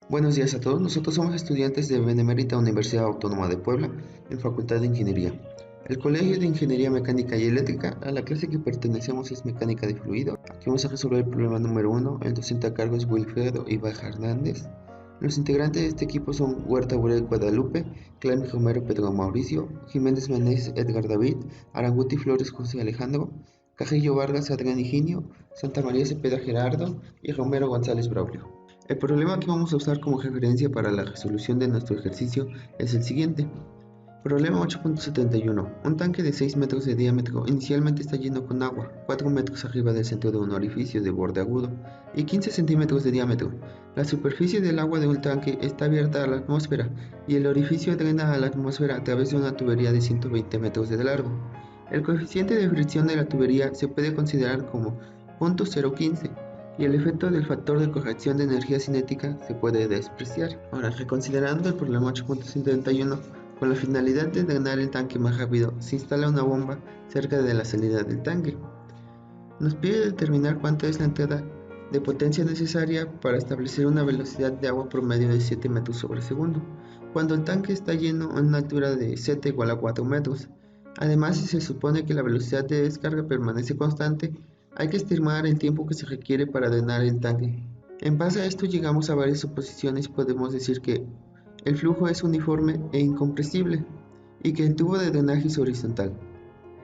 Buenos días a todos, nosotros somos estudiantes de Benemérita Universidad Autónoma de Puebla en Facultad de Ingeniería. El Colegio de Ingeniería Mecánica y Eléctrica, a la clase que pertenecemos es Mecánica de Fluido. Aquí vamos a resolver el problema número 1, el docente a cargo es Wilfredo Ibaja Hernández. Los integrantes de este equipo son Huerta Burel Guadalupe, Clemi Romero Pedro Mauricio, Jiménez Menéndez Edgar David, Aranguti Flores José Alejandro, Cajillo Vargas Adrián Higinio, Santa María Cepeda Gerardo y Romero González Braulio. El problema que vamos a usar como referencia para la resolución de nuestro ejercicio es el siguiente. Problema 8.71. Un tanque de 6 metros de diámetro inicialmente está lleno con agua, 4 metros arriba del centro de un orificio de borde agudo y 15 centímetros de diámetro. La superficie del agua de un tanque está abierta a la atmósfera y el orificio drena a la atmósfera a través de una tubería de 120 metros de largo. El coeficiente de fricción de la tubería se puede considerar como 0.015 y el efecto del factor de corrección de energía cinética se puede despreciar. Ahora, reconsiderando el problema 8.71, con la finalidad de drenar el tanque más rápido, se instala una bomba cerca de la salida del tanque. Nos pide determinar cuánta es la entrada de potencia necesaria para establecer una velocidad de agua promedio de 7 metros sobre segundo, cuando el tanque está lleno a una altura de z igual a 4 metros. Además, si se supone que la velocidad de descarga permanece constante, hay que estimar el tiempo que se requiere para drenar el tanque. En base a esto llegamos a varias suposiciones y podemos decir que el flujo es uniforme e incompresible y que el tubo de drenaje es horizontal.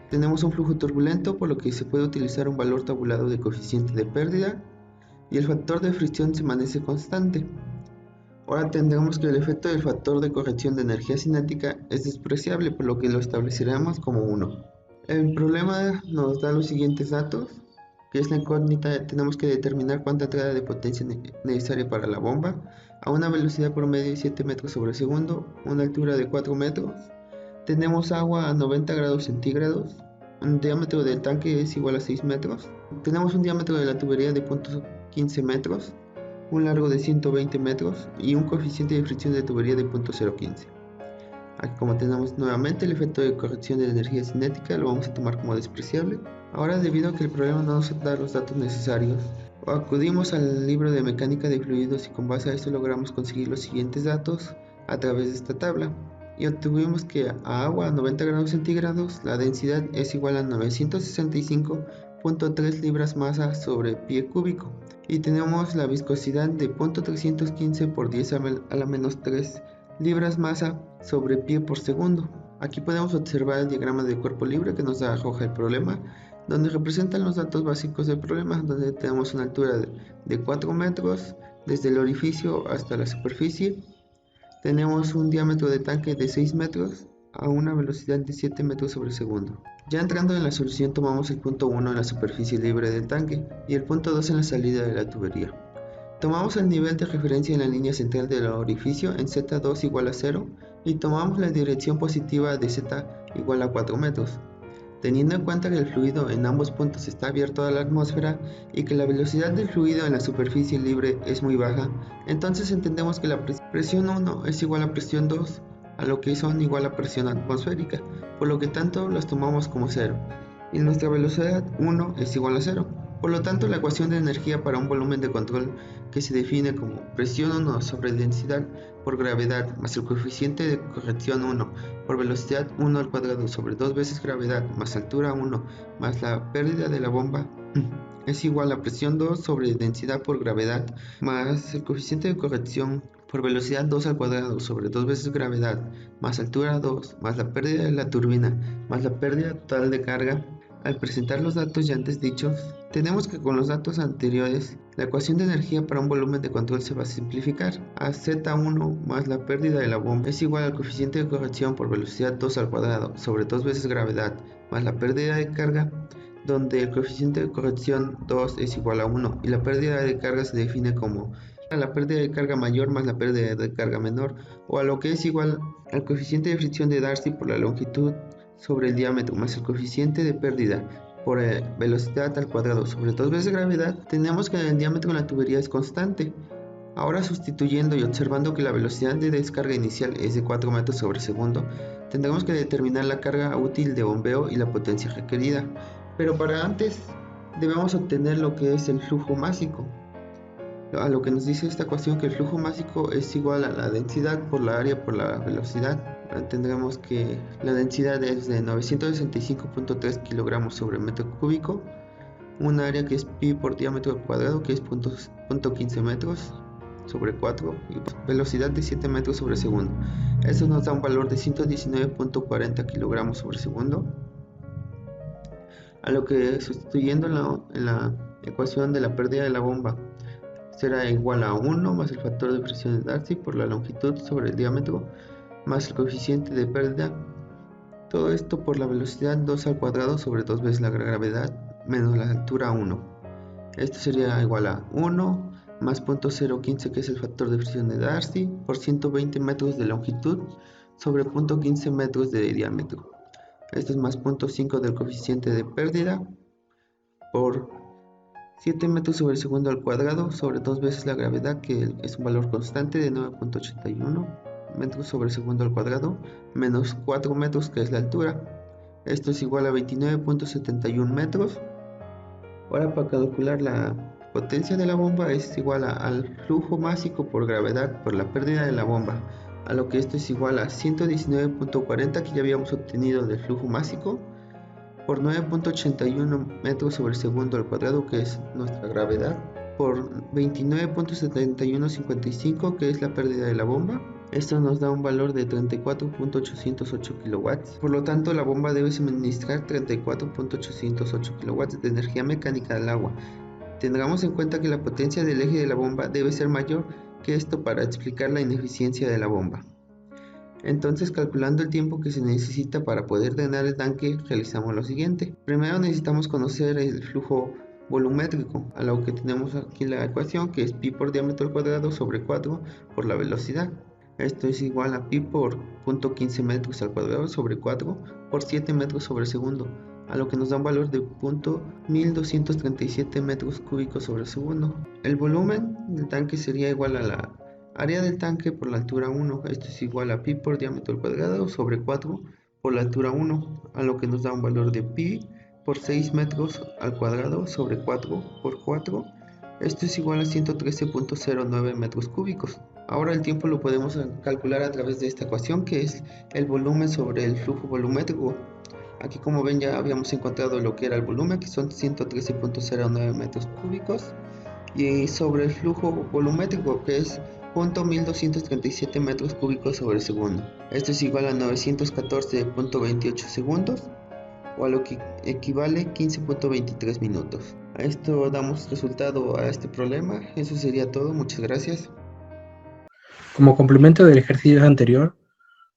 Tenemos un flujo turbulento, por lo que se puede utilizar un valor tabulado de coeficiente de pérdida y el factor de fricción permanece constante. Ahora tendremos que el efecto del factor de corrección de energía cinética es despreciable, por lo que lo estableceremos como 1. El problema nos da los siguientes datos, que es la incógnita. Tenemos que determinar cuánta entrada de potencia necesaria para la bomba a una velocidad promedio de 7 metros sobre segundo, una altura de 4 metros. Tenemos agua a 90 grados centígrados, un diámetro del tanque es igual a 6 metros. Tenemos un diámetro de la tubería de 0.15 metros, un largo de 120 metros y un coeficiente de fricción de tubería de 0.015. Aquí, como tenemos nuevamente el efecto de corrección de la energía cinética, lo vamos a tomar como despreciable. Ahora, debido a que el problema no nos da los datos necesarios, acudimos al libro de mecánica de fluidos y con base a esto logramos conseguir los siguientes datos a través de esta tabla. Y obtuvimos que a agua a 90 grados centígrados la densidad es igual a 965.3 libras masa sobre pie cúbico y tenemos la viscosidad de 0.315 por 10 a la menos 3 libras masa sobre pie por segundo. Aquí podemos observar el diagrama del cuerpo libre que nos arroja el problema, donde representan los datos básicos del problema, donde tenemos una altura de 4 metros desde el orificio hasta la superficie. Tenemos un diámetro de tanque de 6 metros a una velocidad de 7 metros sobre segundo. Ya entrando en la solución, tomamos el punto 1 en la superficie libre del tanque y el punto 2 en la salida de la tubería. Tomamos el nivel de referencia en la línea central del orificio en Z2 igual a 0 y tomamos la dirección positiva de Z igual a 4 metros. Teniendo en cuenta que el fluido en ambos puntos está abierto a la atmósfera y que la velocidad del fluido en la superficie libre es muy baja, entonces entendemos que la presión 1 es igual a presión 2, a lo que son igual a presión atmosférica, por lo que tanto las tomamos como 0, y nuestra velocidad 1 es igual a 0. Por lo tanto, la ecuación de energía para un volumen de control que se define como presión 1 sobre densidad por gravedad más el coeficiente de corrección 1 por velocidad 1 al cuadrado sobre 2 veces gravedad más altura 1 más la pérdida de la bomba es igual a presión 2 sobre densidad por gravedad más el coeficiente de corrección por velocidad 2 al cuadrado sobre 2 veces gravedad más altura 2 más la pérdida de la turbina más la pérdida total de carga. Al presentar los datos ya antes dichos, tenemos que con los datos anteriores, la ecuación de energía para un volumen de control se va a simplificar a Z1 más la pérdida de la bomba es igual al coeficiente de corrección por velocidad 2 al cuadrado sobre 2 veces gravedad más la pérdida de carga, donde el coeficiente de corrección 2 es igual a 1 y la pérdida de carga se define como la pérdida de carga mayor más la pérdida de carga menor, o a lo que es igual al coeficiente de fricción de Darcy por la longitud sobre el diámetro más el coeficiente de pérdida por velocidad al cuadrado sobre 2 veces gravedad. Tenemos que el diámetro de la tubería es constante. Ahora, sustituyendo y observando que la velocidad de descarga inicial es de 4 metros sobre segundo, tendremos que determinar la carga útil de bombeo y la potencia requerida, pero para antes debemos obtener lo que es el flujo másico. A lo que nos dice esta ecuación que el flujo másico es igual a la densidad por la área por la velocidad. Tendremos que la densidad es de 965.3 kilogramos sobre metro cúbico, un área que es pi por diámetro cuadrado, que es 0.15 metros sobre 4, y velocidad de 7 metros sobre segundo. Esto nos da un valor de 119.40 kilogramos sobre segundo, a lo que sustituyendo en la ecuación de la pérdida de la bomba será igual a 1 más el factor de presión de Darcy por la longitud sobre el diámetro más el coeficiente de pérdida. Todo esto por la velocidad 2 al cuadrado sobre 2 veces la gravedad menos la altura 1. Esto sería igual a 1 más 0.015, que es el factor de fricción de Darcy, por 120 metros de longitud sobre 0.15 metros de diámetro. Esto es más 0.5 del coeficiente de pérdida por 7 metros sobre segundo al cuadrado sobre 2 veces la gravedad, que es un valor constante de 9.81 metros sobre segundo al cuadrado, menos 4 metros, que es la altura. Esto es igual a 29.71 metros. Ahora, para calcular la potencia de la bomba es igual al flujo másico por gravedad por la pérdida de la bomba, a lo que esto es igual a 119.40 que ya habíamos obtenido del flujo másico por 9.81 metros sobre segundo al cuadrado, que es nuestra gravedad, por 29.7155, que es la pérdida de la bomba. Esto nos da un valor de 34.808 kilowatts. Por lo tanto, la bomba debe suministrar 34.808 kilowatts de energía mecánica al agua. Tengamos en cuenta que la potencia del eje de la bomba debe ser mayor que esto para explicar la ineficiencia de la bomba. Entonces, calculando el tiempo que se necesita para poder drenar el tanque, realizamos lo siguiente. Primero necesitamos conocer el flujo volumétrico, a lo que tenemos aquí la ecuación, que es pi por diámetro al cuadrado sobre 4 por la velocidad. Esto es igual a pi por 0.15 metros al cuadrado sobre 4 por 7 metros sobre segundo, a lo que nos da un valor de 0.1237 metros cúbicos sobre segundo. El volumen del tanque sería igual a la área del tanque por la altura 1. Esto es igual a pi por diámetro al cuadrado sobre 4 por la altura 1, a lo que nos da un valor de pi por 6 metros al cuadrado sobre 4 por 4. Esto es igual a 113.09 metros cúbicos. Ahora el tiempo lo podemos calcular a través de esta ecuación, que es el volumen sobre el flujo volumétrico. Aquí, como ven, ya habíamos encontrado lo que era el volumen, que son 113.09 metros cúbicos, y sobre el flujo volumétrico, que es 0.1237 metros cúbicos sobre segundo. Esto es igual a 914.28 segundos, o a lo que equivale 15.23 minutos. A esto damos resultado a este problema. Eso sería todo. Muchas gracias. Como complemento del ejercicio anterior,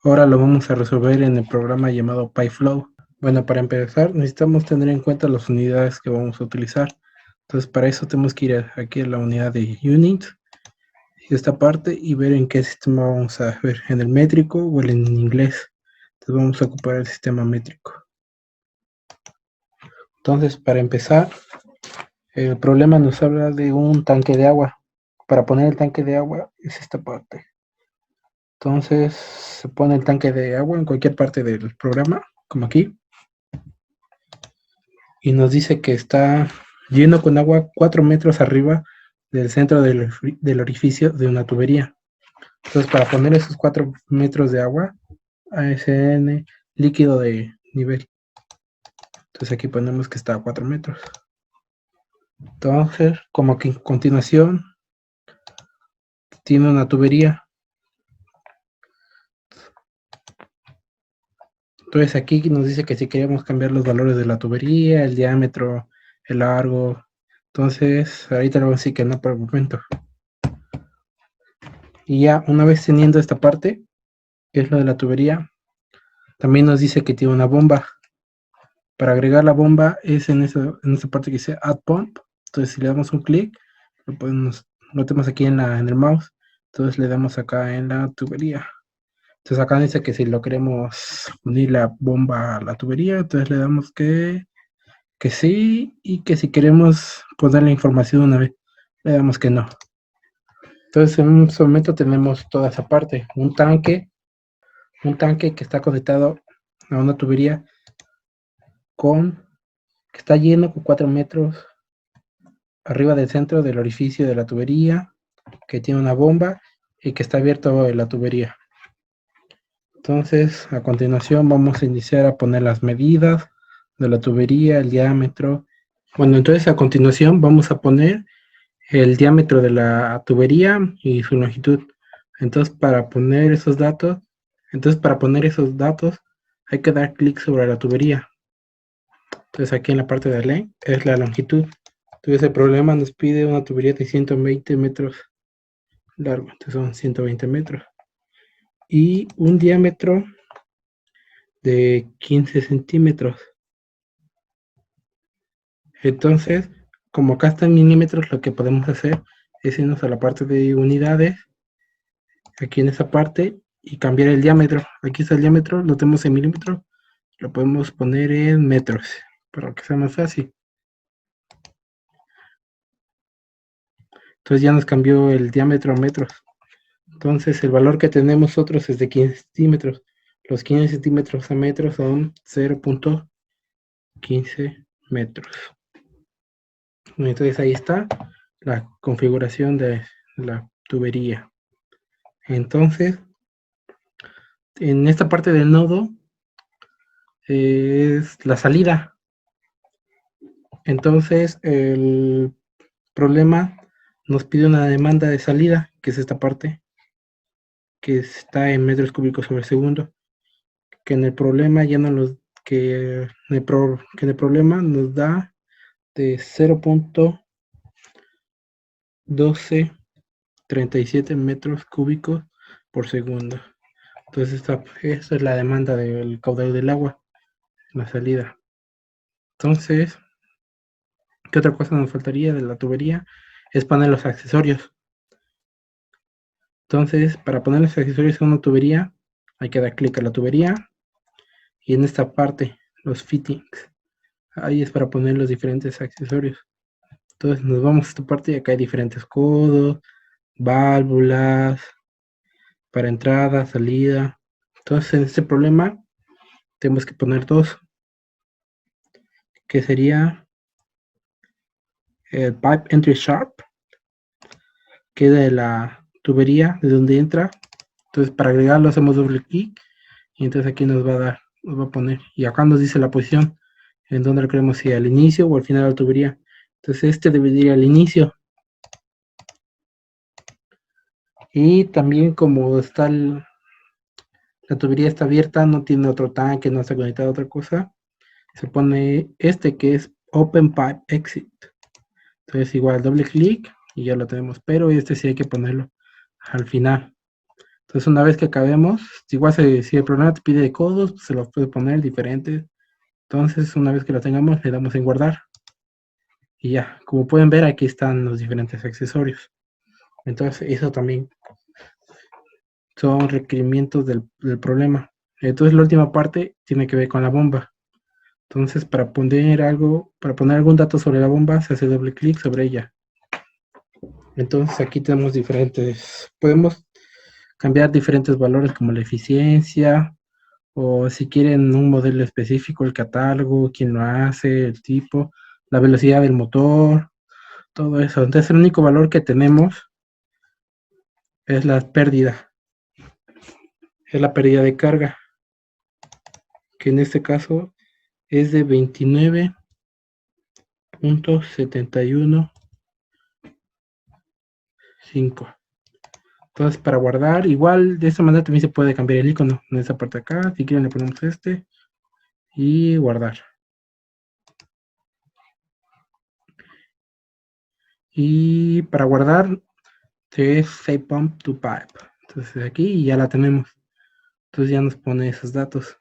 ahora lo vamos a resolver en el programa llamado PyFlow. Bueno, para empezar necesitamos tener en cuenta las unidades que vamos a utilizar. Entonces para eso tenemos que ir aquí a la unidad de unit, esta parte, y ver en qué sistema vamos a ver, en el métrico o en inglés. Entonces vamos a ocupar el sistema métrico. Entonces, para empezar, el problema nos habla de un tanque de agua. Para poner el tanque de agua es esta parte. Entonces se pone el tanque de agua en cualquier parte del programa, como aquí, y nos dice que está lleno con agua 4 metros arriba del centro del orificio de una tubería. Entonces, para poner esos 4 metros de agua, ASN líquido de nivel. Entonces aquí ponemos que está a 4 metros. Entonces, como que en continuación tiene una tubería. Entonces aquí nos dice que si queremos cambiar los valores de la tubería, el diámetro, el largo. Entonces ahorita le vamos a decir que no por el momento. Y ya una vez teniendo esta parte, que es lo de la tubería, también nos dice que tiene una bomba. Para agregar la bomba es en esa parte que dice Add Pump. Entonces si le damos un clic, lo tenemos aquí en el mouse. Entonces le damos acá en la tubería. Entonces acá dice que si lo queremos unir la bomba a la tubería, entonces le damos que sí, y que si queremos poner la información una vez, le damos que no. Entonces en un momento tenemos toda esa parte, un tanque que está conectado a una tubería que está lleno con 4 metros arriba del centro del orificio de la tubería, que tiene una bomba y que está abierta la tubería. Entonces, a continuación vamos a iniciar a poner las medidas de la tubería, el diámetro. Bueno, entonces a continuación vamos a poner el diámetro de la tubería y su longitud. Entonces, para poner esos datos, hay que dar clic sobre la tubería. Entonces, aquí en la parte de ley es la longitud. Entonces, el problema nos pide una tubería de 120 metros largo. Entonces, son 120 metros. Y un diámetro de 15 centímetros. Entonces, como acá está en milímetros, lo que podemos hacer es irnos a la parte de unidades, aquí en esa parte, y cambiar el diámetro. Aquí está el diámetro, lo tenemos en milímetros, lo podemos poner en metros, para que sea más fácil. Entonces ya nos cambió el diámetro a metros. Entonces el valor que tenemos nosotros es de 15 centímetros. Los 15 centímetros a metros son 0.15 metros. Entonces ahí está la configuración de la tubería. Entonces, en esta parte del nodo es la salida. Entonces, el problema nos pide una demanda de salida, que es esta parte, que está en metros cúbicos sobre segundo, que en el problema ya no los que en el problema nos da de 0.1237 metros cúbicos por segundo. Entonces esa es la demanda del caudal del agua, la salida. Entonces, ¿qué otra cosa nos faltaría de la tubería? Es poner los accesorios. Entonces, para poner los accesorios en una tubería, hay que dar clic a la tubería y en esta parte, los fittings. Ahí es para poner los diferentes accesorios. Entonces nos vamos a esta parte y acá hay diferentes codos, válvulas, para entrada, salida. Entonces en este problema tenemos que poner dos, que sería el Pipe Entry Sharp, que es de la tubería, de donde entra. Entonces para agregarlo hacemos doble clic y entonces aquí nos va a poner, y acá nos dice la posición en donde lo queremos, si al inicio o al final de la tubería. Entonces este debería ir al inicio. Y también como está la tubería está abierta, no tiene otro tanque, no está conectado a otra cosa, se pone este que es Open Pipe Exit. Entonces igual doble clic y ya lo tenemos, pero este sí hay que ponerlo al final. Entonces una vez que acabemos, igual si el programa te pide codos, se los puede poner diferentes. Entonces una vez que lo tengamos, le damos en guardar. Y ya, como pueden ver, aquí están los diferentes accesorios. Entonces eso también son requerimientos del problema. Entonces la última parte tiene que ver con la bomba. Entonces para poner algún dato sobre la bomba, se hace doble clic sobre ella. Entonces aquí tenemos podemos cambiar diferentes valores como la eficiencia, o si quieren un modelo específico, el catálogo, quién lo hace, el tipo, la velocidad del motor, todo eso. Entonces el único valor que tenemos es la pérdida de carga, que en este caso es de 29.715. Entonces para guardar, igual de esta manera también se puede cambiar el icono en esta parte de acá. Si quieren le ponemos este y guardar. Y para guardar es Save Pump to Pipe. Entonces aquí ya la tenemos. Entonces ya nos pone esos datos.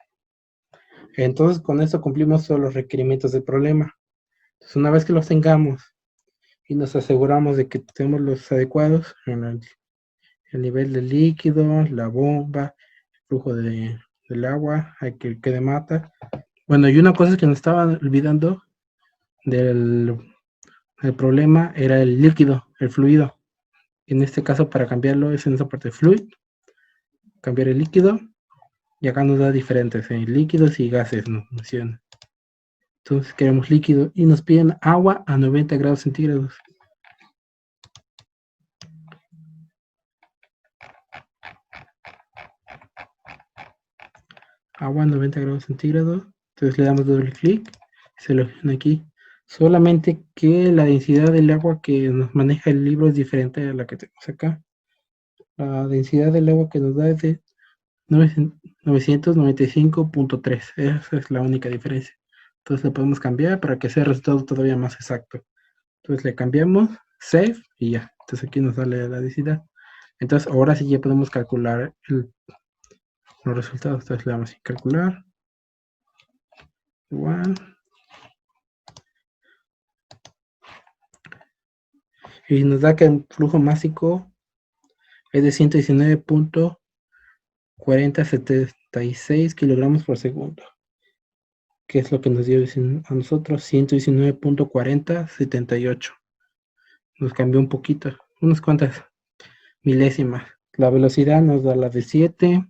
Entonces con esto cumplimos todos los requerimientos del problema. Entonces una vez que los tengamos y nos aseguramos de que tenemos los adecuados, el nivel del líquido, la bomba, el flujo del agua, hay que quede mata. Bueno, y una cosa que nos estaba olvidando del problema era el líquido, el fluido. En este caso, para cambiarlo, es en esa parte fluid, cambiar el líquido, y acá nos da diferentes líquidos y gases, nos menciona. Entonces queremos líquido y nos piden agua a 90 grados centígrados. agua a 90 grados centígrados. Entonces le damos doble clic, se lo selecciona aquí. Solamente que la densidad del agua que nos maneja el libro es diferente a la que tenemos acá. La densidad del agua que nos da es de 995.3. Esa es la única diferencia. Entonces lo podemos cambiar para que sea el resultado todavía más exacto. Entonces le cambiamos, save y ya. Entonces aquí nos sale la densidad. Entonces ahora sí ya podemos calcular los resultados. Entonces le damos a calcular. Igual. Y nos da que el flujo másico es de 119.4076 kilogramos por segundo, que es lo que nos dio a nosotros 119.4078. Nos cambió un poquito, unas cuantas milésimas. La velocidad nos da la de 7,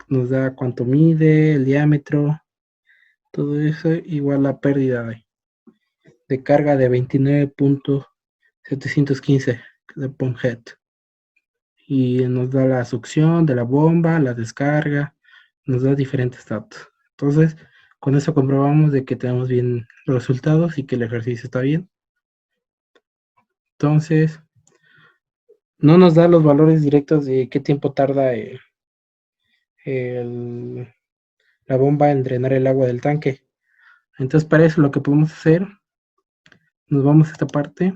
nos da cuánto mide, el diámetro, todo eso igual la pérdida de carga de 29.715 de Ponhead. Y nos da la succión de la bomba, la descarga, nos da diferentes datos. Entonces, con eso comprobamos de que tenemos bien los resultados y que el ejercicio está bien. Entonces, no nos da los valores directos de qué tiempo tarda la bomba en drenar el agua del tanque. Entonces, para eso lo que podemos hacer, nos vamos a esta parte,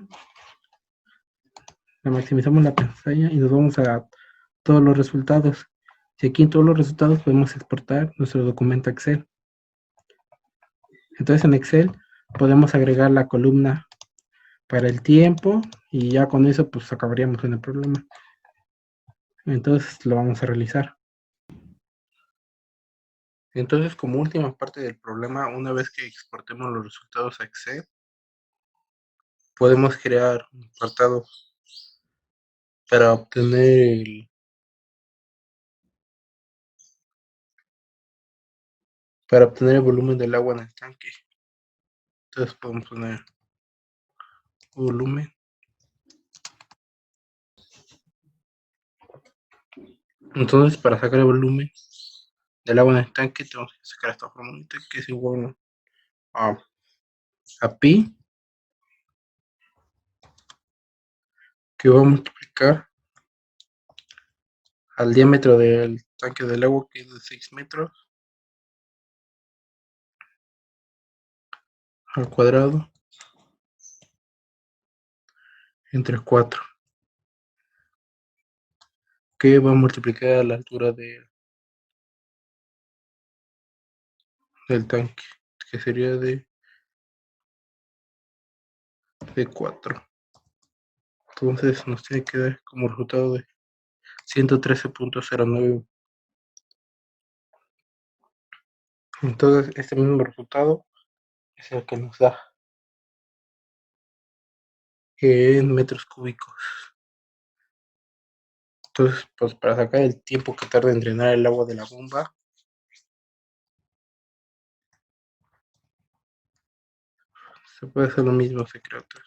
la maximizamos la pestaña y nos vamos a todos los resultados. Y aquí en todos los resultados podemos exportar nuestro documento Excel. Entonces en Excel podemos agregar la columna para el tiempo y ya con eso pues acabaríamos con el problema. Entonces lo vamos a realizar. Entonces, como última parte del problema, una vez que exportemos los resultados a Excel, podemos crear un apartado para obtener el volumen del agua en el tanque. Entonces podemos poner volumen. Entonces, para sacar el volumen del agua en el tanque, tenemos que sacar esta fórmula que es igual a pi, que va a multiplicar al diámetro del tanque del agua, que es de 6 metros, al cuadrado, entre 4, que va a multiplicar a la altura del tanque, que sería de 4. Entonces nos tiene que dar como resultado de 113.09. Entonces este mismo resultado es el que nos da en metros cúbicos. Entonces, pues para sacar el tiempo que tarda en drenar el agua de la bomba, se puede hacer lo mismo, se crea otra.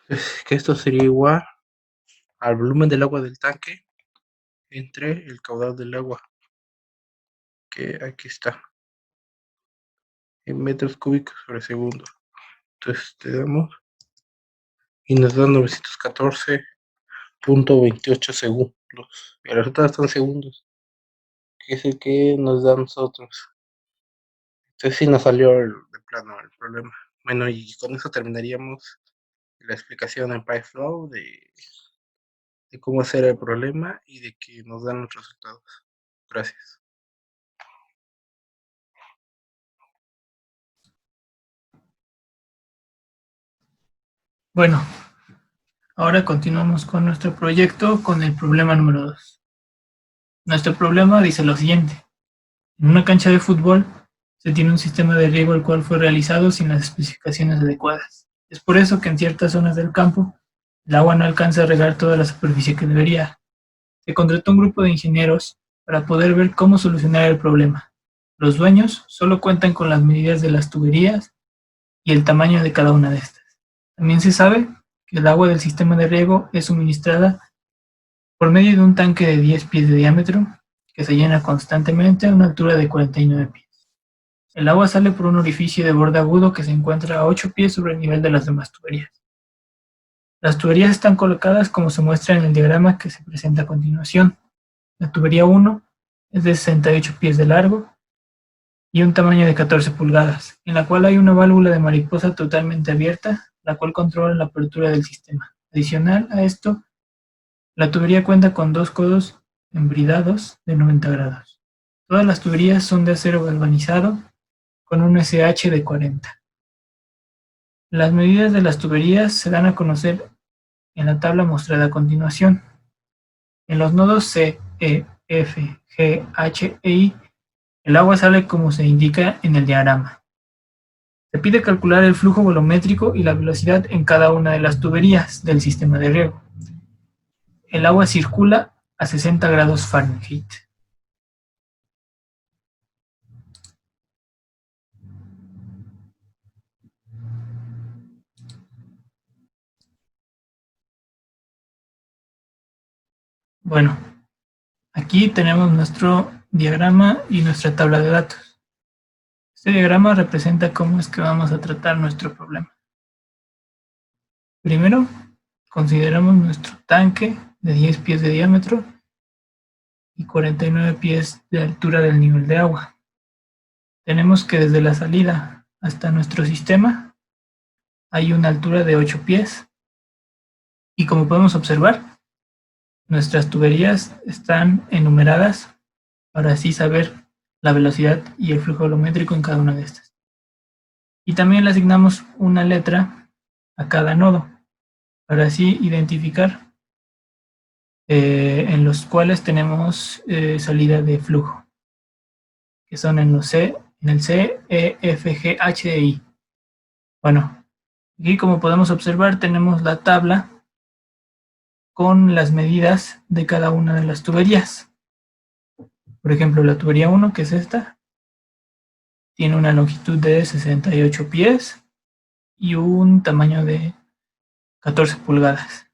Es que esto sería igual al volumen del agua del tanque entre el caudal del agua, que aquí está, en metros cúbicos sobre segundo. Entonces le damos y nos da 914.28 segundos. Y el resultado está en segundos, que es el que nos da a nosotros. Entonces sí nos salió de plano el problema. Bueno, y con eso terminaríamos la explicación en PyFlow de cómo hacer el problema y de que nos dan los resultados. Gracias. Bueno, ahora continuamos con nuestro proyecto con el problema número 2. Nuestro problema dice lo siguiente. En una cancha de fútbol se tiene un sistema de riego el cual fue realizado sin las especificaciones adecuadas. Es por eso que en ciertas zonas del campo el agua no alcanza a regar toda la superficie que debería. Se contrató un grupo de ingenieros para poder ver cómo solucionar el problema. Los dueños solo cuentan con las medidas de las tuberías y el tamaño de cada una de estas. También se sabe que el agua del sistema de riego es suministrada por medio de un tanque de 10 pies de diámetro que se llena constantemente a una altura de 49 pies. El agua sale por un orificio de borde agudo que se encuentra a 8 pies sobre el nivel de las demás tuberías. Las tuberías están colocadas como se muestra en el diagrama que se presenta a continuación. La tubería 1 es de 68 pies de largo y un tamaño de 14 pulgadas, en la cual hay una válvula de mariposa totalmente abierta, la cual controla la apertura del sistema. Adicional a esto, la tubería cuenta con 2 codos embridados de 90 grados. Todas las tuberías son de acero galvanizado con un SH de 40. Las medidas de las tuberías se dan a conocer en la tabla mostrada a continuación. En los nodos C, E, F, G, H e I, el agua sale como se indica en el diagrama. Se pide calcular el flujo volumétrico y la velocidad en cada una de las tuberías del sistema de riego. El agua circula a 60 grados Fahrenheit. Bueno, aquí tenemos nuestro diagrama y nuestra tabla de datos. Este diagrama representa cómo es que vamos a tratar nuestro problema. Primero, consideramos nuestro tanque de 10 pies de diámetro y 49 pies de altura del nivel de agua. Tenemos que desde la salida hasta nuestro sistema hay una altura de 8 pies y como podemos observar, nuestras tuberías están enumeradas para así saber la velocidad y el flujo volumétrico en cada una de estas. Y también le asignamos una letra a cada nodo para así identificar en los cuales tenemos salida de flujo, que son en el C, E, F, G, H e I. Bueno, aquí como podemos observar tenemos la tabla con las medidas de cada una de las tuberías. Por ejemplo, la tubería 1, que es esta, tiene una longitud de 68 pies y un tamaño de 14 pulgadas.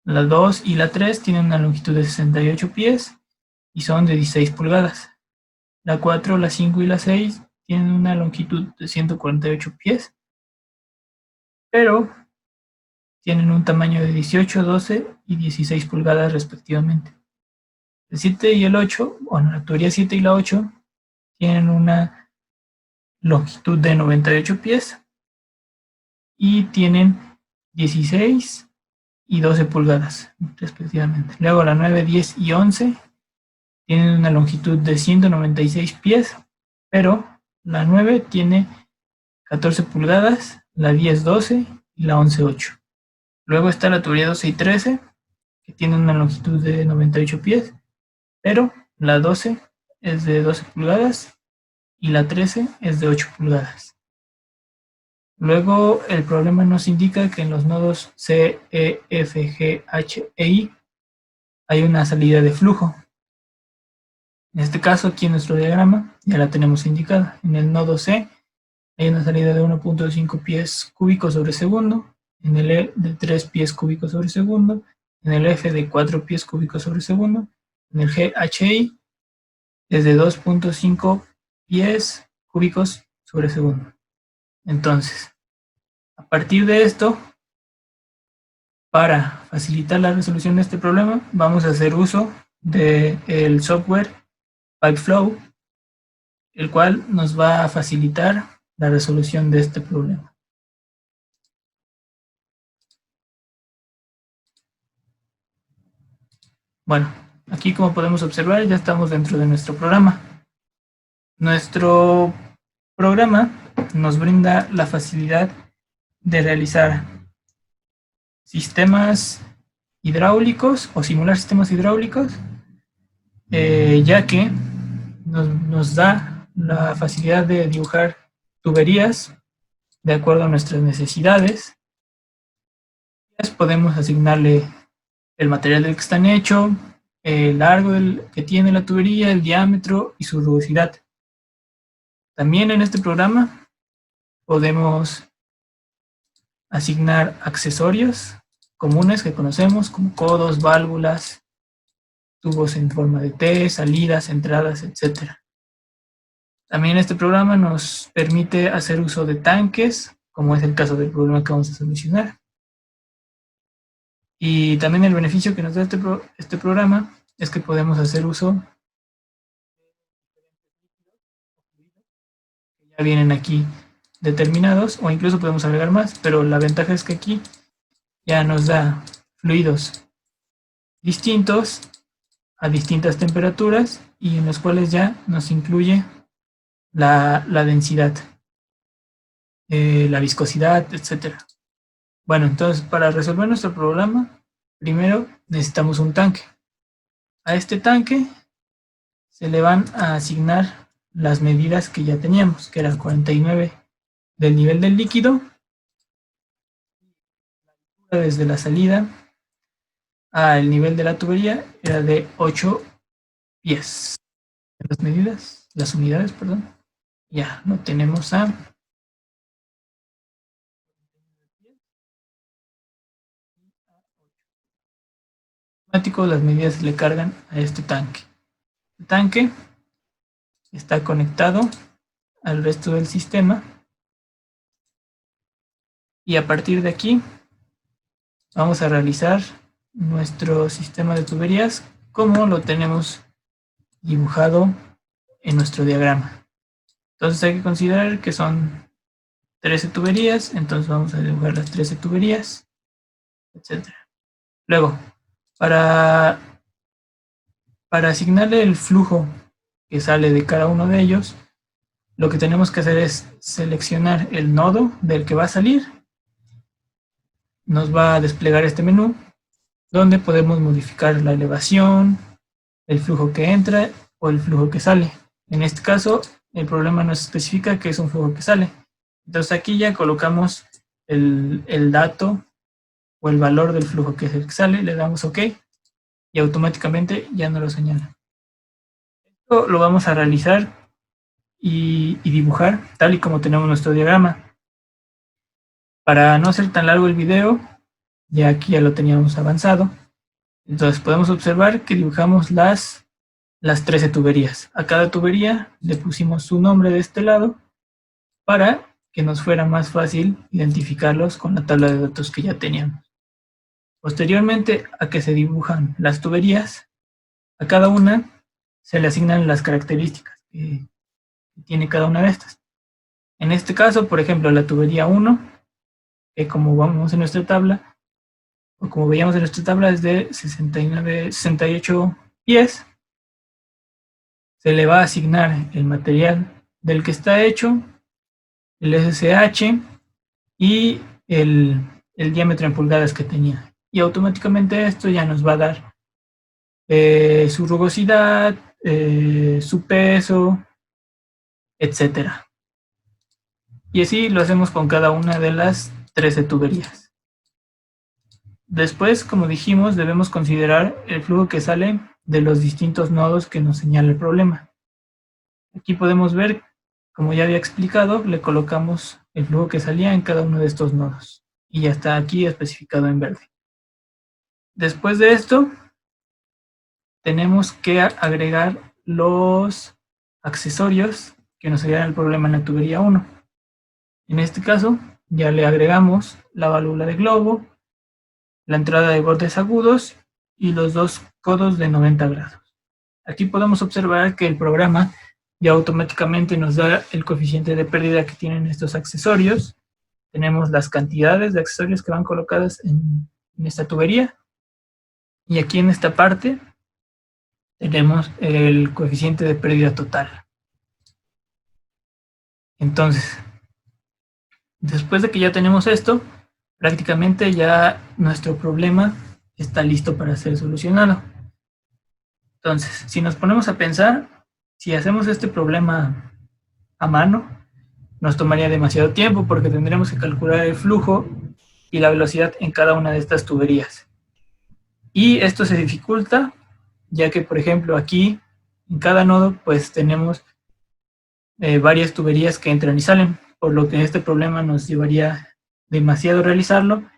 La 2 y la 3 tienen una longitud de 68 pies y son de 16 pulgadas. La 4, la 5 y la 6 tienen una longitud de 148 pies, pero tienen un tamaño de 18, 12 y 16 pulgadas respectivamente. El 7 y el 8, bueno, la tubería 7 y la 8 tienen una longitud de 98 pies y tienen 16 y 12 pulgadas respectivamente. Luego la 9, 10 y 11 tienen una longitud de 196 pies, pero la 9 tiene 14 pulgadas, la 10, 12 y la 11, 8. Luego está la tubería 12 y 13, que tienen una longitud de 98 pies, pero la 12 es de 12 pulgadas y la 13 es de 8 pulgadas. Luego el problema nos indica que en los nodos C, E, F, G, H e I hay una salida de flujo. En este caso, aquí en nuestro diagrama ya la tenemos indicada. En el nodo C hay una salida de 1.5 pies cúbicos sobre segundo, en el E de 3 pies cúbicos sobre segundo, en el F de 4 pies cúbicos sobre segundo, en el G, H e I es de 2.5 pies cúbicos sobre segundo. Entonces, a partir de esto, para facilitar la resolución de este problema, vamos a hacer uso del software Pipeflow, el cual nos va a facilitar la resolución de este problema. Bueno, aquí como podemos observar ya estamos dentro de nuestro programa. Nuestro programa nos brinda la facilidad de realizar sistemas hidráulicos o simular sistemas hidráulicos, ya que nos da la facilidad de dibujar tuberías de acuerdo a nuestras necesidades. Podemos asignarle el material del que están hecho, el largo que tiene la tubería, el diámetro y su rugosidad. También en este programa podemos asignar accesorios comunes que conocemos como codos, válvulas, tubos en forma de T, salidas, entradas, etc. También este programa nos permite hacer uso de tanques, como es el caso del programa que vamos a solucionar. Y también el beneficio que nos da este programa es que podemos hacer uso, que ya vienen aquí determinados, o incluso podemos agregar más, pero la ventaja es que aquí ya nos da fluidos distintos a distintas temperaturas y en los cuales ya nos incluye la densidad, la viscosidad, etc. Bueno, entonces para resolver nuestro problema, primero necesitamos un tanque. A este tanque se le van a asignar las medidas que ya teníamos, que eran 49 del nivel del líquido, desde la salida al nivel de la tubería era de 8 pies. Las medidas, las unidades, perdón, ya lo tenemos a automático. Las medidas le cargan a este tanque. El tanque está conectado al resto del sistema y a partir de aquí vamos a realizar nuestro sistema de tuberías como lo tenemos dibujado en nuestro diagrama. Entonces hay que considerar que son 13 tuberías, entonces vamos a dibujar las 13 tuberías, etc. Luego, para asignarle el flujo que sale de cada uno de ellos, lo que tenemos que hacer es seleccionar el nodo del que va a salir. Nos va a desplegar este menú donde podemos modificar la elevación, el flujo que entra o el flujo que sale. En este caso, el programa nos especifica que es un flujo que sale. Entonces aquí ya colocamos el dato o el valor del flujo que es el que sale, le damos OK y automáticamente ya nos lo señala. Esto lo vamos a realizar y dibujar tal y como tenemos nuestro diagrama. Para no hacer tan largo el video, ya aquí ya lo teníamos avanzado. Entonces podemos observar que dibujamos las 13 tuberías. A cada tubería le pusimos su nombre de este lado para que nos fuera más fácil identificarlos con la tabla de datos que ya teníamos. Posteriormente a que se dibujan las tuberías, a cada una se le asignan las características que tiene cada una de estas. En este caso, por ejemplo, la tubería 1, que como vamos en nuestra tabla, o como veíamos en nuestra tabla, es de 68 pies. Se le va a asignar el material del que está hecho, el SSH y el diámetro en pulgadas que tenía. Y automáticamente esto ya nos va a dar su rugosidad, su peso, etc. Y así lo hacemos con cada una de las 13 tuberías. Después, como dijimos, debemos considerar el flujo que sale de los distintos nodos que nos señala el problema. Aquí podemos ver, como ya había explicado, le colocamos el flujo que salía en cada uno de estos nodos. Y ya está aquí especificado en verde. Después de esto, tenemos que agregar los accesorios que nos ayudan al problema en la tubería 1. En este caso, ya le agregamos la válvula de globo, la entrada de bordes agudos y los dos codos de 90 grados. Aquí podemos observar que el programa ya automáticamente nos da el coeficiente de pérdida que tienen estos accesorios. Tenemos las cantidades de accesorios que van colocadas en esta tubería. Y aquí en esta parte tenemos el coeficiente de pérdida total. Entonces, después de que ya tenemos esto, prácticamente ya nuestro problema está listo para ser solucionado. Entonces, si nos ponemos a pensar, Si hacemos este problema a mano, nos tomaría demasiado tiempo porque tendremos que calcular el flujo y la velocidad en cada una de estas tuberías. Y esto se dificulta, ya que, por ejemplo, aquí en cada nodo, pues tenemos varias tuberías que entran y salen, por lo que este problema nos llevaría demasiado realizarlo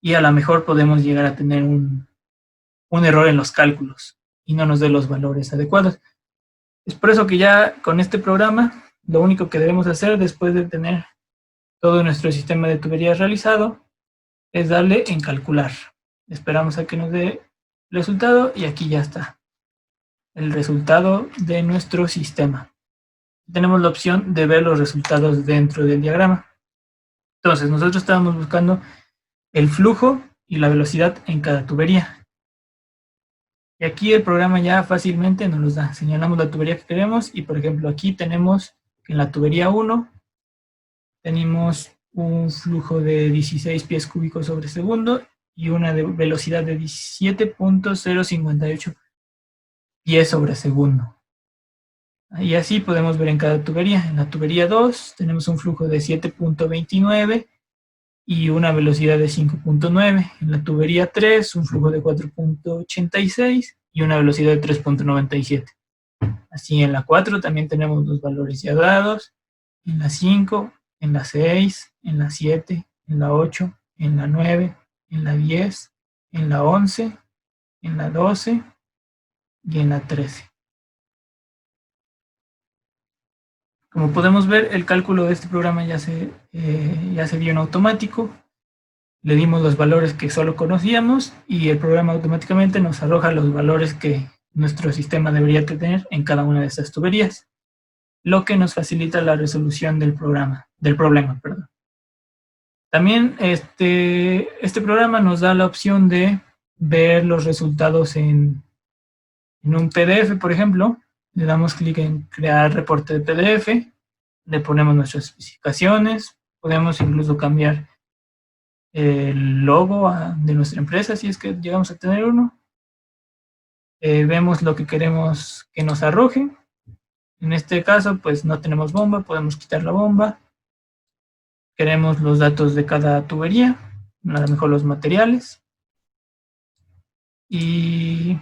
y a lo mejor podemos llegar a tener un error en los cálculos y no nos dé los valores adecuados. Es por eso que ya con este programa, lo único que debemos hacer después de tener todo nuestro sistema de tuberías realizado es darle en calcular. Esperamos a que nos dé el resultado y aquí ya está el resultado de nuestro sistema. Tenemos la opción de ver los resultados dentro del diagrama. Entonces, nosotros estábamos buscando el flujo y la velocidad en cada tubería. Y aquí el programa ya fácilmente nos los da. Señalamos la tubería que queremos y, por ejemplo, aquí tenemos que en la tubería 1 tenemos un flujo de 16 pies cúbicos sobre segundo y una velocidad de 17.058 pies sobre segundo. Y así podemos ver en cada tubería. En la tubería 2 tenemos un flujo de 7.29 y una velocidad de 5.9. En la tubería 3 un flujo de 4.86 y una velocidad de 3.97. Así en la 4 también tenemos los valores ya dados. En la 5, en la 6, en la 7, en la 8, en la 9, en la 10, en la 11, en la 12 y en la 13. Como podemos ver, el cálculo de este programa ya se vio en automático. Le dimos los valores que solo conocíamos y el programa automáticamente nos arroja los valores que nuestro sistema debería tener en cada una de estas tuberías, lo que nos facilita la resolución del problema. También este programa nos da la opción de ver los resultados en un PDF, por ejemplo. Le damos clic en crear reporte de PDF, le ponemos nuestras especificaciones, podemos incluso cambiar el logo de nuestra empresa si es que llegamos a tener uno. Vemos lo que queremos que nos arroje. En este caso, pues no tenemos bomba, podemos quitar la bomba. Queremos los datos de cada tubería, a lo mejor los materiales. Y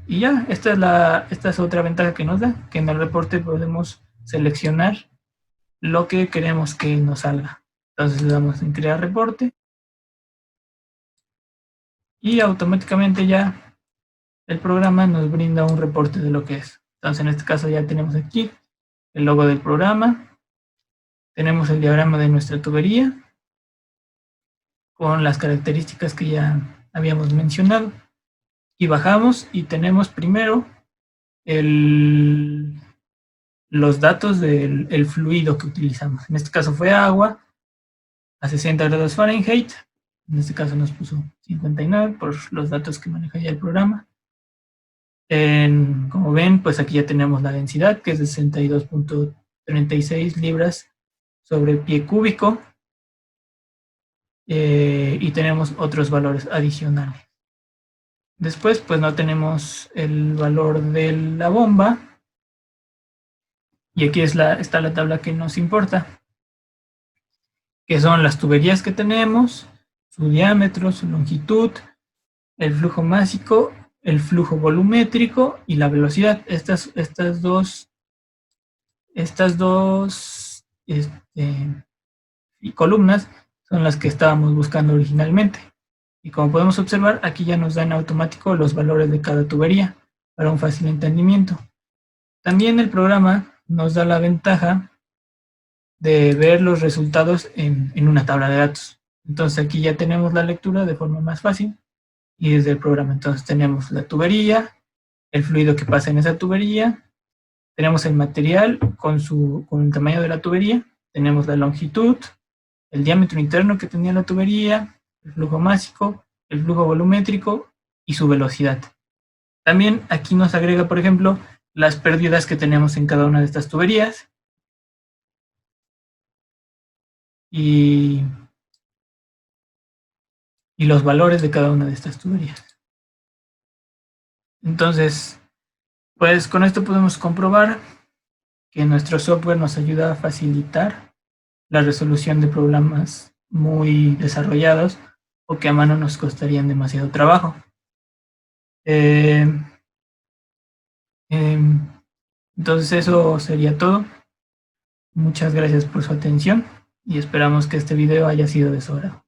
ya, esta es otra ventaja que nos da, que en el reporte podemos seleccionar lo que queremos que nos salga. Entonces le damos en crear reporte y automáticamente ya el programa nos brinda un reporte de lo que es. Entonces en este caso ya tenemos aquí el logo del programa, tenemos el diagrama de nuestra tubería con las características que ya habíamos mencionado. Y bajamos y tenemos primero los datos del fluido que utilizamos. En este caso fue agua a 60 grados Fahrenheit. En este caso nos puso 59 por los datos que maneja ya el programa. Como ven, pues aquí ya tenemos la densidad, que es de 62.36 libras sobre pie cúbico. Y tenemos otros valores adicionales. Después, pues no tenemos el valor de la bomba. Y aquí está la tabla que nos importa, que son las tuberías que tenemos, su diámetro, su longitud, el flujo másico, el flujo volumétrico y la velocidad. Estas dos columnas son las que estábamos buscando originalmente. Y como podemos observar, aquí ya nos dan en automático los valores de cada tubería para un fácil entendimiento. También el programa nos da la ventaja de ver los resultados en una tabla de datos. Entonces aquí ya tenemos la lectura de forma más fácil y desde el programa. Entonces tenemos la tubería, el fluido que pasa en esa tubería, tenemos el material con el tamaño de la tubería, tenemos la longitud, el diámetro interno que tenía la tubería, el flujo másico, el flujo volumétrico y su velocidad. También aquí nos agrega, por ejemplo, las pérdidas que tenemos en cada una de estas tuberías. Y los valores de cada una de estas tuberías. Entonces, pues con esto podemos comprobar que nuestro software nos ayuda a facilitar la resolución de problemas muy desarrollados o que a mano nos costarían demasiado trabajo. Entonces eso sería todo. Muchas gracias por su atención y esperamos que este video haya sido de su agrado.